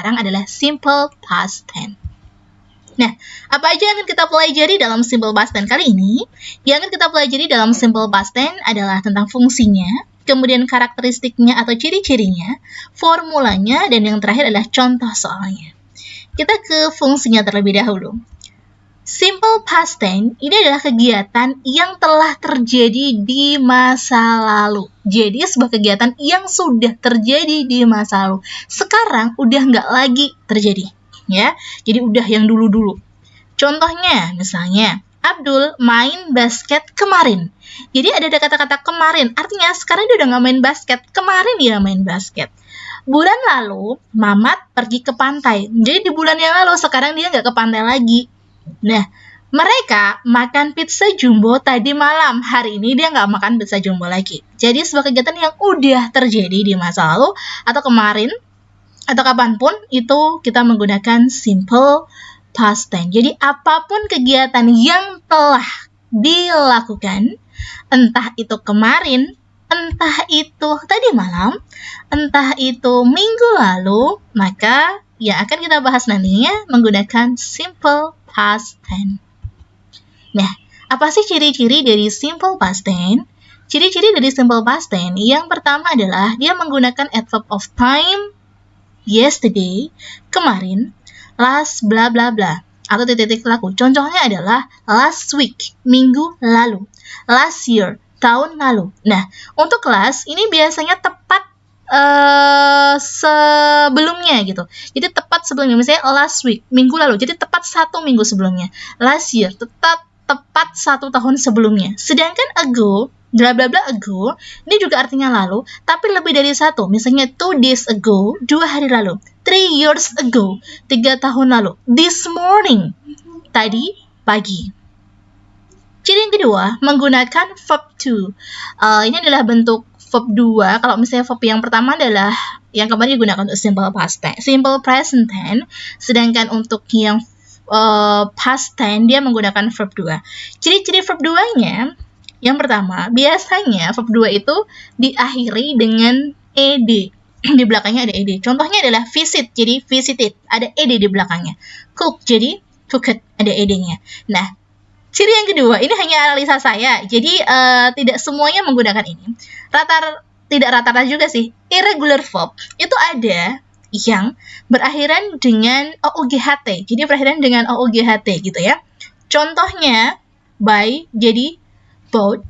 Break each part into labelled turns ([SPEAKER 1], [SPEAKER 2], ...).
[SPEAKER 1] sekarang adalah simple past tense. Nah, apa aja yang akan kita pelajari dalam simple past tense kali ini? Yang akan kita pelajari dalam simple past tense adalah tentang fungsinya, kemudian karakteristiknya atau ciri-cirinya, formulanya, dan yang terakhir adalah contoh soalnya. Kita ke fungsinya terlebih dahulu. Simple past tense ini adalah kegiatan yang telah terjadi di masa lalu. Jadi sebuah kegiatan yang sudah terjadi di masa lalu. Sekarang udah nggak lagi terjadi. Ya, jadi udah yang dulu-dulu. Contohnya, misalnya, Abdul main basket kemarin. Jadi ada kata-kata kemarin, artinya sekarang dia udah nggak main basket. Kemarin dia main basket. Bulan lalu, Mamat pergi ke pantai. Jadi di bulan yang lalu, sekarang dia nggak ke pantai lagi. Nah, mereka makan pizza jumbo tadi malam. Hari ini dia nggak makan pizza jumbo lagi. Jadi sebuah kegiatan yang udah terjadi di masa lalu atau kemarin, atau kapanpun, itu kita menggunakan simple past tense. Jadi apapun kegiatan yang telah dilakukan, entah itu kemarin, entah itu tadi malam, entah itu minggu lalu, maka yang akan kita bahas nantinya menggunakan simple past tense. Nah, apa sih ciri-ciri dari simple past tense? Ciri-ciri dari simple past tense yang pertama adalah dia menggunakan adverb of time, yesterday, kemarin, last bla bla bla, atau titik-titik laku. Contohnya adalah last week, minggu lalu, last year, tahun lalu. Nah, untuk last ini biasanya tepat sebelumnya gitu. Jadi tepat sebelumnya, misalnya last week, minggu lalu, jadi tepat 1 minggu sebelumnya. Last year, tepat 1 tahun sebelumnya. Sedangkan ago, bla bla bla ago, ini juga artinya lalu, tapi lebih dari 1. Misalnya 2 days ago, 2 hari lalu. 3 years ago, 3 tahun lalu. This morning, tadi pagi. Ciri yang kedua, menggunakan verb to. Ini adalah bentuk verb 2. Kalau misalnya verb yang pertama adalah yang kemarin digunakan untuk simple past tense, simple present tense, sedangkan untuk yang past tense dia menggunakan verb 2. Ciri-ciri verb 2-nya, yang pertama, biasanya verb 2 itu diakhiri dengan ed. Di belakangnya ada ed. Contohnya adalah visit, jadi visited, ada ed di belakangnya. Cook, jadi cooked, ada ed-nya. Nah, ciri yang kedua, ini hanya analisa saya, jadi tidak semuanya menggunakan ini. Tidak rata-rata juga sih. Irregular verb itu ada yang berakhiran dengan OUGHT. Jadi berakhiran dengan OUGHT gitu ya. Contohnya, by, jadi bought,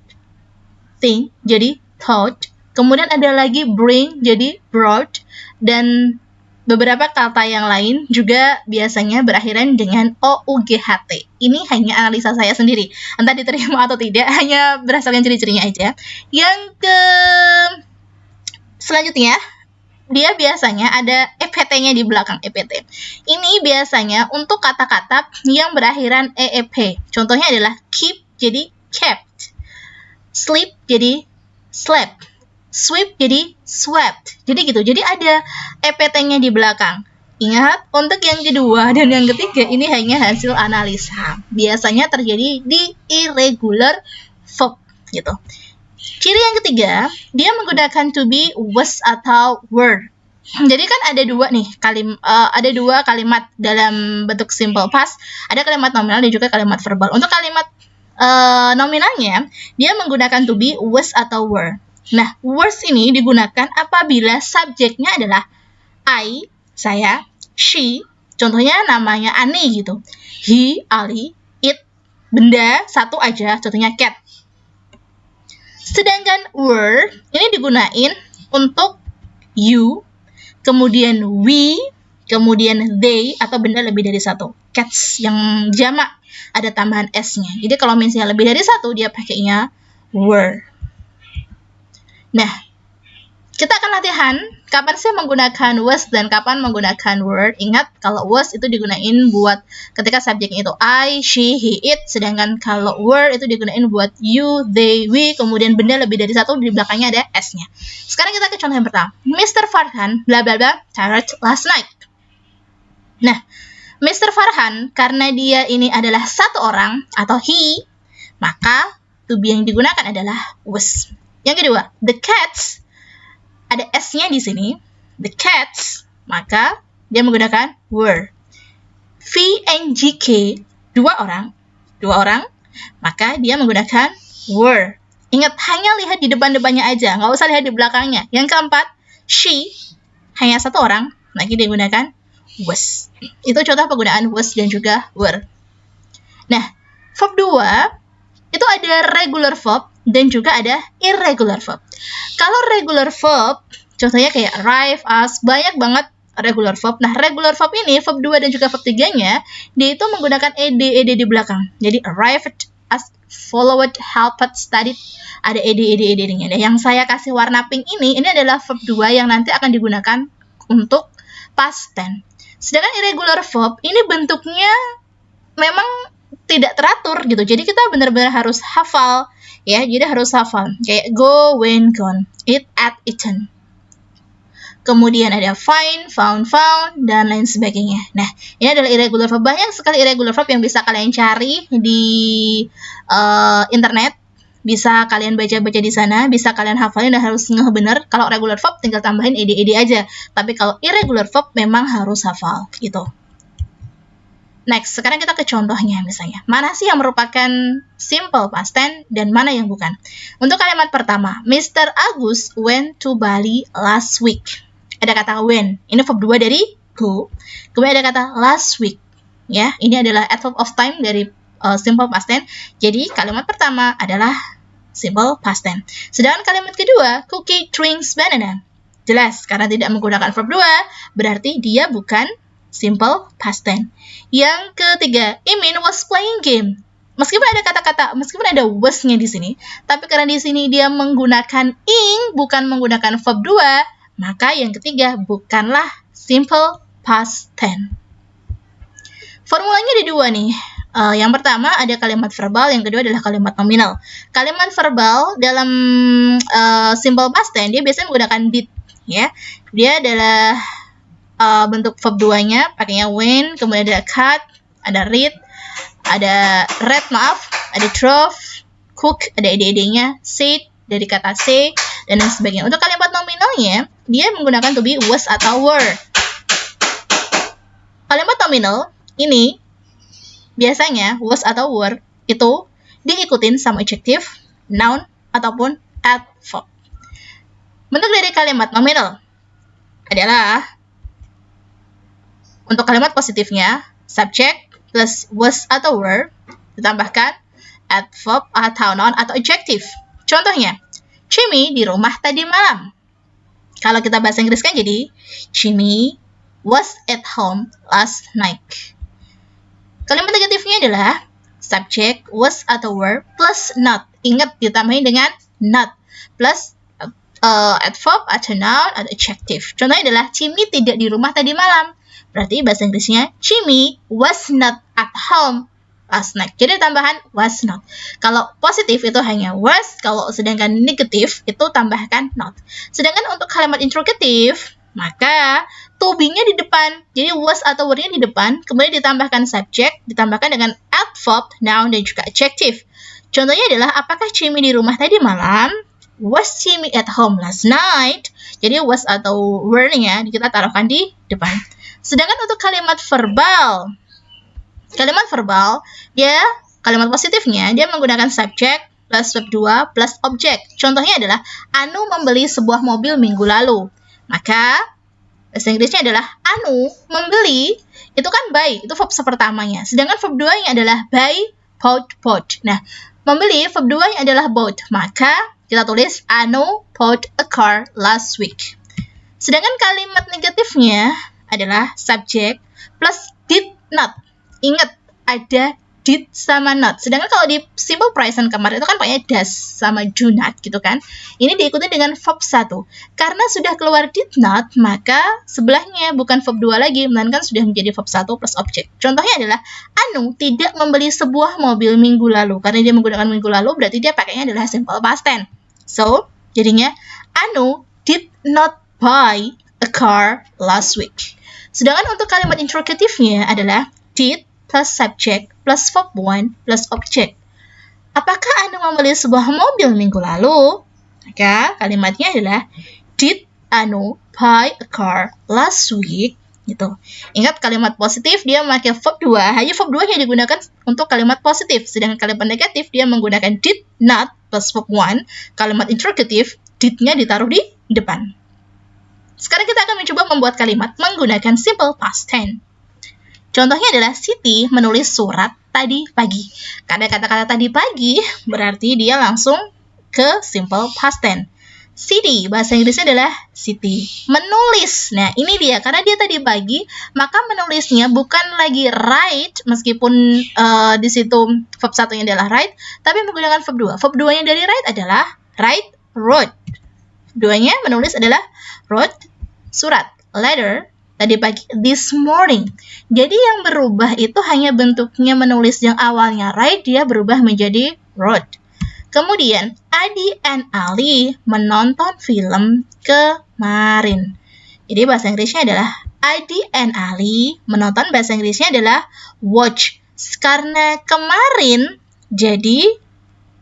[SPEAKER 1] think, jadi thought. Kemudian ada lagi bring, jadi brought. Dan beberapa kata yang lain juga biasanya berakhiran dengan OUGHT. Ini hanya analisa saya sendiri. Entah diterima atau tidak, hanya berdasarkan ciri-cirinya aja. Yang selanjutnya, dia biasanya ada EPT-nya di belakang EPT. Ini biasanya untuk kata-kata yang berakhiran EEP. Contohnya adalah keep, jadi kept. Sleep, jadi slept. Sweep, jadi swept. Jadi gitu. Jadi ada EPT-nya di belakang. Ingat, untuk yang kedua dan yang ketiga ini hanya hasil analisa. Biasanya terjadi di irregular verb gitu. Ciri yang ketiga, dia menggunakan to be, was, atau were. Jadi kan ada dua kalimat dalam bentuk simple past. Ada kalimat nominal dan juga kalimat verbal. Untuk kalimat nominalnya, dia menggunakan to be, was, atau were. Nah, was ini digunakan apabila subjeknya adalah I, saya, she, contohnya namanya Ani gitu. He, Ali, it, benda satu aja, contohnya cat. Sedangkan were ini digunain untuk you, kemudian we, kemudian they, atau benda lebih dari satu. Cats yang jamak ada tambahan s-nya. Jadi kalau misalnya lebih dari satu, dia pakainya were. Nah, kita akan latihan kapan sih menggunakan was dan kapan menggunakan were. Ingat, kalau was itu digunain buat ketika subjeknya itu I, she, he, it. Sedangkan kalau were itu digunain buat you, they, we. Kemudian benda lebih dari satu, di belakangnya ada s-nya. Sekarang kita ke contoh yang pertama. Mr. Farhan, bla bla bla, tired last night. Nah, Mr. Farhan, karena dia ini adalah satu orang atau he, maka to be yang digunakan adalah was. Yang kedua, the cats, ada s-nya di sini, the cats, maka dia menggunakan were. VNGK, dua orang, maka dia menggunakan were. Ingat, hanya lihat di depan-depannya aja, nggak usah lihat di belakangnya. Yang keempat, she, hanya satu orang, lagi digunakan was. Itu contoh penggunaan was dan juga were. Nah, verb 2 itu ada regular verb dan juga ada irregular verb. Kalau regular verb, contohnya kayak arrive, as, banyak banget regular verb. Nah, regular verb ini, verb 2 dan juga verb 3-nya, dia itu menggunakan ed di belakang. Jadi, arrived, asked, followed, helped, studied, ada ed-nya. Nah, yang saya kasih warna pink ini adalah verb 2 yang nanti akan digunakan untuk past tense. Sedangkan irregular verb, ini bentuknya memang tidak teratur gitu. Jadi, kita benar-benar harus hafal, ya. Jadi, harus hafal. Kayak go, went, gone, eat, ate, eaten. Kemudian ada find, found, dan lain sebagainya. Nah, ini adalah irregular verb. Banyak sekali irregular verb yang bisa kalian cari di internet. Bisa kalian baca-baca di sana, bisa kalian hafalin dan harus ngeh bener. Kalau regular verb tinggal tambahin ed aja. Tapi kalau irregular verb memang harus hafal gitu. Next, sekarang kita ke contohnya misalnya. Mana sih yang merupakan simple past tense dan mana yang bukan? Untuk kalimat pertama, Mr. Agus went to Bali last week. Ada kata when, ini verb 2 dari go. Kemudian ada kata last week, ya. Ini adalah adverb of time dari simple past tense. Jadi kalimat pertama adalah simple past tense. Sedangkan kalimat kedua, Cookie drinks banana. Jelas, karena tidak menggunakan verb 2, berarti dia bukan simple past tense. Yang ketiga, Imin was playing game. Meskipun ada was-nya di sini, tapi karena di sini dia menggunakan ing, bukan menggunakan verb 2, maka yang ketiga bukanlah simple past tense. Formulanya ada dua nih. Yang pertama ada kalimat verbal, yang kedua adalah kalimat nominal. Kalimat verbal dalam simple past tense dia biasanya menggunakan did, ya. Dia adalah bentuk verb 2-nya pakainya when, kemudian ada cut, ada read, ada ada drove, cook, ada ed-nya, said dari kata say, dan lain sebagainya. Untuk kalimat nominalnya, dia menggunakan to be, was, atau were. Kalimat nominal ini biasanya was atau were itu diikutin sama adjective, noun, ataupun adverb. Bentuk dari kalimat nominal adalah untuk kalimat positifnya, subject plus was atau were ditambahkan adverb atau noun atau adjective. Contohnya, Jimmy di rumah tadi malam. Kalau kita bahasa Inggris kan jadi Jimmy was at home last night. Kalimat negatifnya adalah subject was atau were plus not. Ingat ditambahin dengan not plus adverb atau noun atau adjective. Contohnya adalah Jimmy tidak di rumah tadi malam. Berarti bahasa Inggrisnya Jimmy was not at home last night. Jadi tambahan was not. Kalau positif itu hanya was, kalau sedangkan negatif itu tambahkan not. Sedangkan untuk kalimat interrogative, maka to be-nya di depan. Jadi was atau were-nya di depan, kemudian ditambahkan subject, ditambahkan dengan adverb, noun, dan juga adjective. Contohnya adalah apakah Jimmy di rumah tadi malam? Was Jimmy at home last night? Jadi was atau were-nya kita taruhkan di depan. Sedangkan untuk kalimat verbal, ya kalimat positifnya dia menggunakan subject plus verb 2 plus object. Contohnya adalah Anu membeli sebuah mobil minggu lalu. Maka bahasa Inggrisnya adalah Anu membeli, itu kan buy, itu verb pertamanya. Sedangkan verb 2-nya adalah buy, bought. Nah, membeli verb 2-nya adalah bought. Maka kita tulis Anu bought a car last week. Sedangkan kalimat negatifnya adalah subject plus did not. Ingat, ada did sama not. Sedangkan kalau di simple present kemarin itu kan pakai does sama do not gitu kan. Ini diikuti dengan verb 1. Karena sudah keluar did not, maka sebelahnya bukan verb 2 lagi, melainkan sudah menjadi verb 1 plus object. Contohnya adalah Anu tidak membeli sebuah mobil minggu lalu. Karena dia menggunakan minggu lalu, berarti dia pakainya adalah simple past tense. So, jadinya Anu did not buy a car last week. Sedangkan untuk kalimat interrogative-nya adalah did plus subject plus verb 1 plus object. Apakah Anu membeli sebuah mobil minggu lalu? Maka kalimatnya adalah did Anu buy a car last week? Gitu. Ingat kalimat positif dia memakai verb 2, hanya verb 2 yang digunakan untuk kalimat positif, sedangkan kalimat negatif dia menggunakan did not plus verb 1, kalimat interrogative did-nya ditaruh di depan. Sekarang kita akan mencoba membuat kalimat menggunakan simple past tense. Contohnya adalah Siti menulis surat tadi pagi. Karena kata-kata tadi pagi berarti dia langsung ke simple past tense. Siti, bahasa Inggrisnya adalah Siti. Menulis, nah ini dia, karena dia tadi pagi, maka menulisnya bukan lagi write, meskipun di situ verb satunya adalah write, tapi menggunakan verb 2. Verb 2-nya dari write adalah wrote. 2-nya menulis adalah wrote, surat, letter, tadi pagi, this morning. Jadi yang berubah itu hanya bentuknya menulis yang awalnya write, dia berubah menjadi wrote. Kemudian, Adi and Ali menonton film kemarin. Jadi bahasa Inggrisnya adalah Adi and Ali menonton, bahasa Inggrisnya adalah watch. Karena kemarin, jadi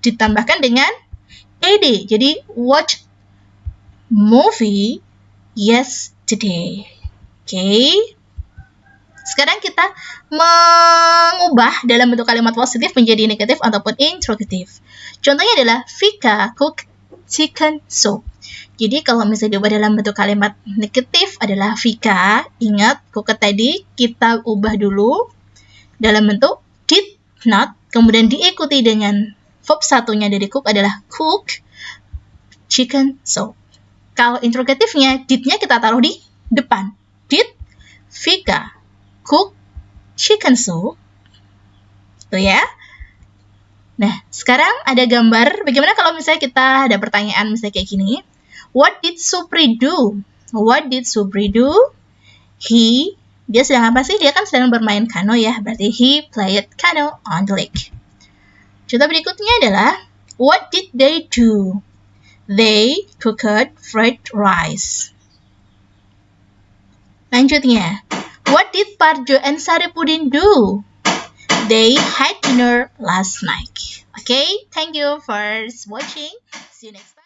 [SPEAKER 1] ditambahkan dengan ed. Jadi watch movie yesterday. Oke. Sekarang kita mengubah dalam bentuk kalimat positif menjadi negatif ataupun interrogative. Contohnya adalah Vika cook chicken soup. Jadi kalau misalnya diubah dalam bentuk kalimat negatif adalah Vika, ingat cook tadi kita ubah dulu dalam bentuk did not, kemudian diikuti dengan verb satunya dari cook adalah cook chicken soup. Kalau interrogatifnya, did-nya kita taruh di depan. Did Vika cook chicken soup? Tuh ya. Nah, sekarang ada gambar. Bagaimana kalau misalnya kita ada pertanyaan misalnya kayak gini. What did Supri do? What did Supri do? Dia sedang apa sih? Dia kan sedang bermain kano ya. Berarti he played kano on the lake. Contoh berikutnya adalah what did they do? They cooked fried rice. Lanjutnya, what did Parjo and Saripudin do? They had dinner last night. Okay, thank you for watching. See you next time.